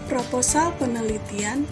Proposal penelitian,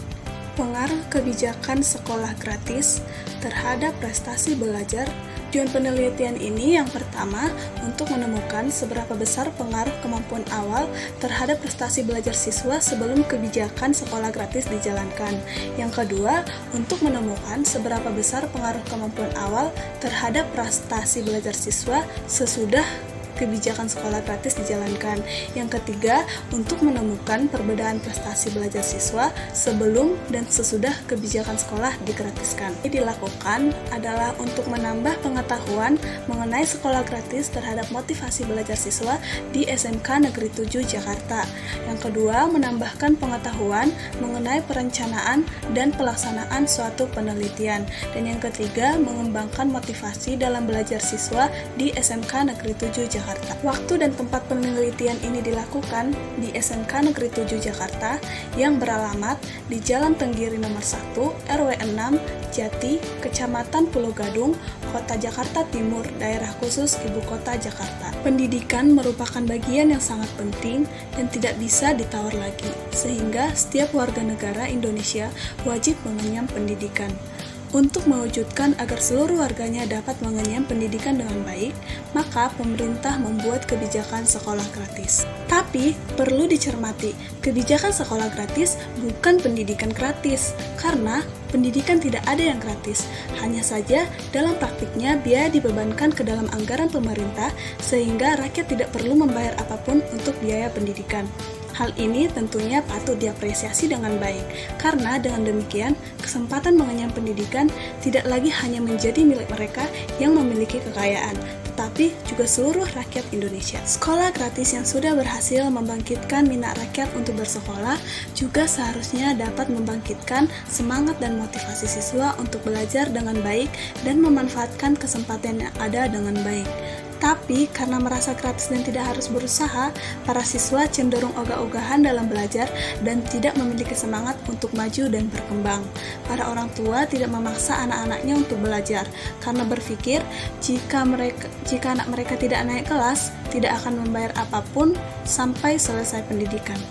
pengaruh kebijakan sekolah gratis terhadap prestasi belajar. Tujuan penelitian ini yang pertama untuk menemukan seberapa besar pengaruh kemampuan awal terhadap prestasi belajar siswa sebelum kebijakan sekolah gratis dijalankan. Yang kedua, untuk menemukan seberapa besar pengaruh kemampuan awal terhadap prestasi belajar siswa sesudah kebijakan sekolah gratis dijalankan. Yang ketiga, untuk menemukan perbedaan prestasi belajar siswa sebelum dan sesudah kebijakan sekolah digratiskan. Ini dilakukan adalah untuk menambah pengetahuan mengenai sekolah gratis terhadap motivasi belajar siswa di SMK Negeri 7 Jakarta. Yang kedua, menambahkan pengetahuan mengenai perencanaan dan pelaksanaan suatu penelitian. Dan yang ketiga, mengembangkan motivasi dalam belajar siswa di SMK Negeri 7 Jakarta. Waktu dan tempat penelitian ini dilakukan di SMK Negeri 7 Jakarta yang beralamat di Jalan Tenggiri nomor 1, RW 6, Jati, Kecamatan Pulau Gadung, Kota Jakarta Timur, Daerah Khusus Ibu Kota Jakarta. Pendidikan merupakan bagian yang sangat penting dan tidak bisa ditawar lagi, sehingga setiap warga negara Indonesia wajib mengenyam pendidikan. Untuk mewujudkan agar seluruh warganya dapat mengenyam pendidikan dengan baik, maka pemerintah membuat kebijakan sekolah gratis. Tapi, perlu dicermati, kebijakan sekolah gratis bukan pendidikan gratis, karena pendidikan tidak ada yang gratis. Hanya saja, dalam praktiknya biaya dibebankan ke dalam anggaran pemerintah, sehingga rakyat tidak perlu membayar apapun untuk biaya pendidikan. Hal ini tentunya patut diapresiasi dengan baik, karena dengan demikian, kesempatan mengenyam pendidikan tidak lagi hanya menjadi milik mereka yang memiliki kekayaan, tetapi juga seluruh rakyat Indonesia. Sekolah gratis yang sudah berhasil membangkitkan minat rakyat untuk bersekolah juga seharusnya dapat membangkitkan semangat dan motivasi siswa untuk belajar dengan baik dan memanfaatkan kesempatan yang ada dengan baik. Tapi, karena merasa gratis dan tidak harus berusaha, para siswa cenderung ogah-ogahan dalam belajar dan tidak memiliki semangat untuk maju dan berkembang. Para orang tua tidak memaksa anak-anaknya untuk belajar, karena berpikir jika anak mereka tidak naik kelas, tidak akan membayar apapun sampai selesai pendidikan.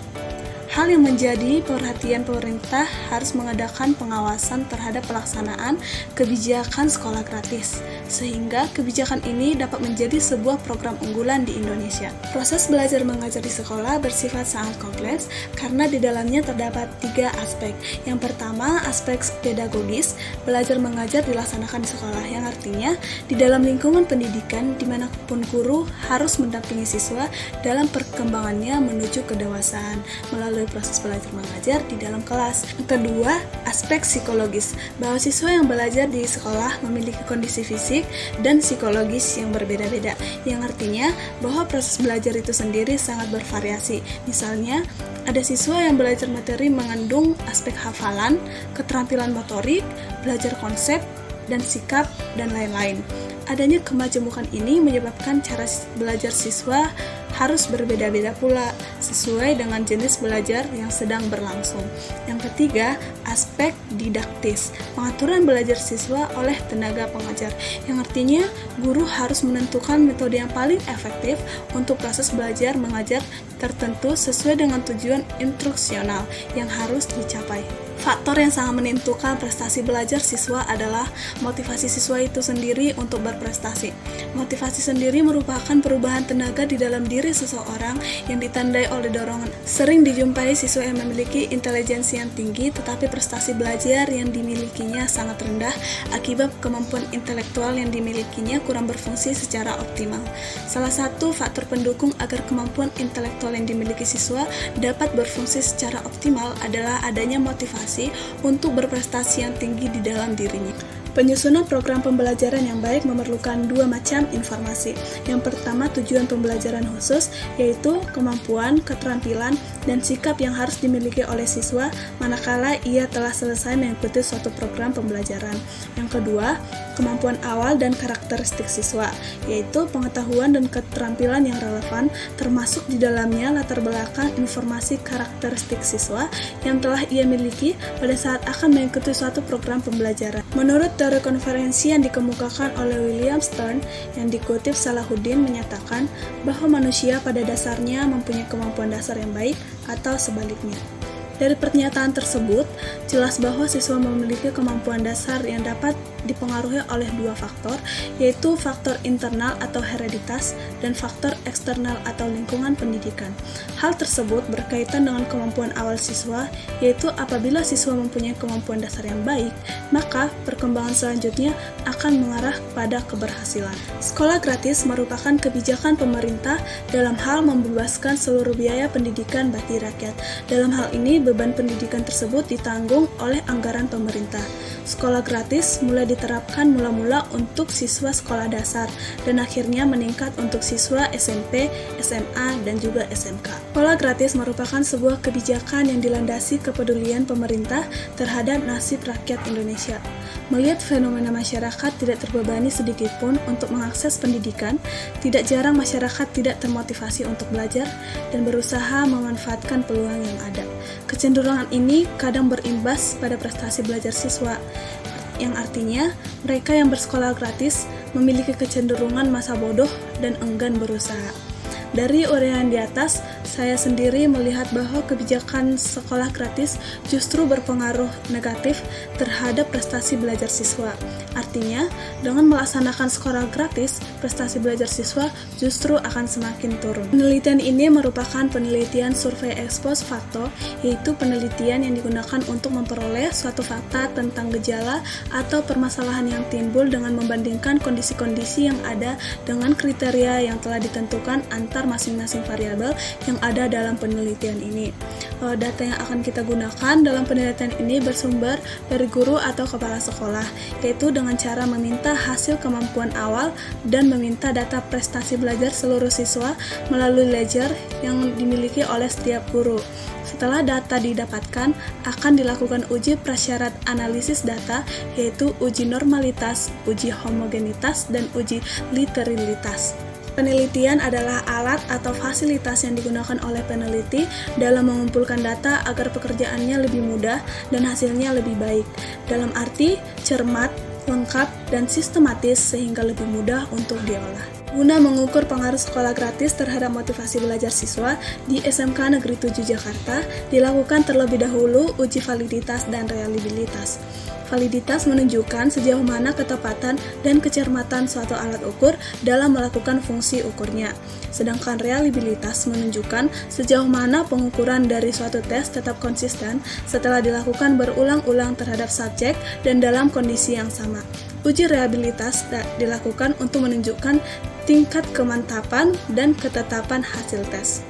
Hal yang menjadi perhatian pemerintah harus mengadakan pengawasan terhadap pelaksanaan kebijakan sekolah gratis, sehingga kebijakan ini dapat menjadi sebuah program unggulan di Indonesia. Proses belajar mengajar di sekolah bersifat sangat kompleks karena di dalamnya terdapat 3 aspek. Yang pertama, aspek pedagogis, belajar mengajar dilaksanakan di sekolah, yang artinya di dalam lingkungan pendidikan dimanapun guru harus mendampingi siswa dalam perkembangannya menuju kedewasaan melalui proses belajar mengajar di dalam kelas. Yang kedua, aspek psikologis, bahwa siswa yang belajar di sekolah memiliki kondisi fisik dan psikologis yang berbeda-beda, yang artinya bahwa proses belajar itu sendiri sangat bervariasi. Misalnya, ada siswa yang belajar materi mengandung aspek hafalan, keterampilan motorik, belajar konsep, dan sikap, dan lain-lain. Adanya kemajemukan ini menyebabkan cara belajar siswa harus berbeda-beda pula, sesuai dengan jenis belajar yang sedang berlangsung. Yang ketiga, aspek didaktis, pengaturan belajar siswa oleh tenaga pengajar, yang artinya guru harus menentukan metode yang paling efektif untuk proses belajar mengajar tertentu sesuai dengan tujuan instruksional yang harus dicapai. Faktor yang sangat menentukan prestasi belajar siswa adalah motivasi siswa itu sendiri untuk berprestasi. Motivasi sendiri merupakan perubahan tenaga di dalam diri seseorang yang ditandai oleh dorongan. Sering dijumpai siswa yang memiliki intelijensi yang tinggi tetapi prestasi belajar yang dimilikinya sangat rendah akibat kemampuan intelektual yang dimilikinya kurang berfungsi secara optimal. Salah satu faktor pendukung agar kemampuan intelektual yang dimiliki siswa dapat berfungsi secara optimal adalah adanya motivasi untuk berprestasi yang tinggi di dalam dirinya. Penyusunan program pembelajaran yang baik memerlukan 2 macam informasi. Yang pertama, tujuan pembelajaran khusus, yaitu kemampuan, keterampilan, dan sikap yang harus dimiliki oleh siswa manakala ia telah selesai mengikuti suatu program pembelajaran. Yang kedua, kemampuan awal dan karakteristik siswa, yaitu pengetahuan dan keterampilan yang relevan, termasuk di dalamnya latar belakang informasi karakteristik siswa yang telah ia miliki pada saat akan mengikuti suatu program pembelajaran. Menurut teori konferensi yang dikemukakan oleh William Stern yang dikutip Salahuddin menyatakan bahwa manusia pada dasarnya mempunyai kemampuan dasar yang baik atau sebaliknya. Dari pernyataan tersebut, jelas bahwa siswa memiliki kemampuan dasar yang dapat dipengaruhi oleh dua faktor, yaitu faktor internal atau hereditas dan faktor eksternal atau lingkungan pendidikan. Hal tersebut berkaitan dengan kemampuan awal siswa, yaitu apabila siswa mempunyai kemampuan dasar yang baik, maka perkembangan selanjutnya akan mengarah pada keberhasilan. Sekolah gratis merupakan kebijakan pemerintah dalam hal membebaskan seluruh biaya pendidikan bagi rakyat. Dalam hal ini, beban pendidikan tersebut ditanggung oleh anggaran pemerintah. Sekolah gratis mulai diterapkan mula-mula untuk siswa sekolah dasar dan akhirnya meningkat untuk siswa SMP, SMA, dan juga SMK. Sekolah gratis merupakan sebuah kebijakan yang dilandasi kepedulian pemerintah terhadap nasib rakyat Indonesia. Melihat fenomena masyarakat tidak terbebani sedikitpun untuk mengakses pendidikan, tidak jarang masyarakat tidak termotivasi untuk belajar dan berusaha memanfaatkan peluang yang ada. Kecenderungan ini kadang berimbas pada prestasi belajar siswa, yang artinya mereka yang bersekolah gratis memiliki kecenderungan masa bodoh dan enggan berusaha. Dari uraian di atas, saya sendiri melihat bahwa kebijakan sekolah gratis justru berpengaruh negatif terhadap prestasi belajar siswa. Artinya, dengan melaksanakan sekolah gratis, prestasi belajar siswa justru akan semakin turun. Penelitian ini merupakan penelitian survei ex post facto, yaitu penelitian yang digunakan untuk memperoleh suatu fakta tentang gejala atau permasalahan yang timbul dengan membandingkan kondisi-kondisi yang ada dengan kriteria yang telah ditentukan antar masing-masing variabel yang ada dalam penelitian ini. Data yang akan kita gunakan dalam penelitian ini bersumber dari guru atau kepala sekolah, yaitu dengan cara meminta hasil kemampuan awal dan meminta data prestasi belajar seluruh siswa melalui ledger yang dimiliki oleh setiap guru. Setelah data didapatkan, akan dilakukan uji prasyarat analisis data, yaitu uji normalitas, uji homogenitas, dan uji literalitas. Penelitian adalah alat atau fasilitas yang digunakan oleh peneliti dalam mengumpulkan data agar pekerjaannya lebih mudah dan hasilnya lebih baik, dalam arti cermat, lengkap, dan sistematis sehingga lebih mudah untuk diolah. Guna mengukur pengaruh sekolah gratis terhadap motivasi belajar siswa, di SMK Negeri 7 Jakarta dilakukan terlebih dahulu uji validitas dan reliabilitas. Validitas menunjukkan sejauh mana ketepatan dan kecermatan suatu alat ukur dalam melakukan fungsi ukurnya. Sedangkan reliabilitas menunjukkan sejauh mana pengukuran dari suatu tes tetap konsisten setelah dilakukan berulang-ulang terhadap subjek dan dalam kondisi yang sama. Uji reliabilitas dilakukan untuk menunjukkan tingkat kemantapan dan ketetapan hasil tes.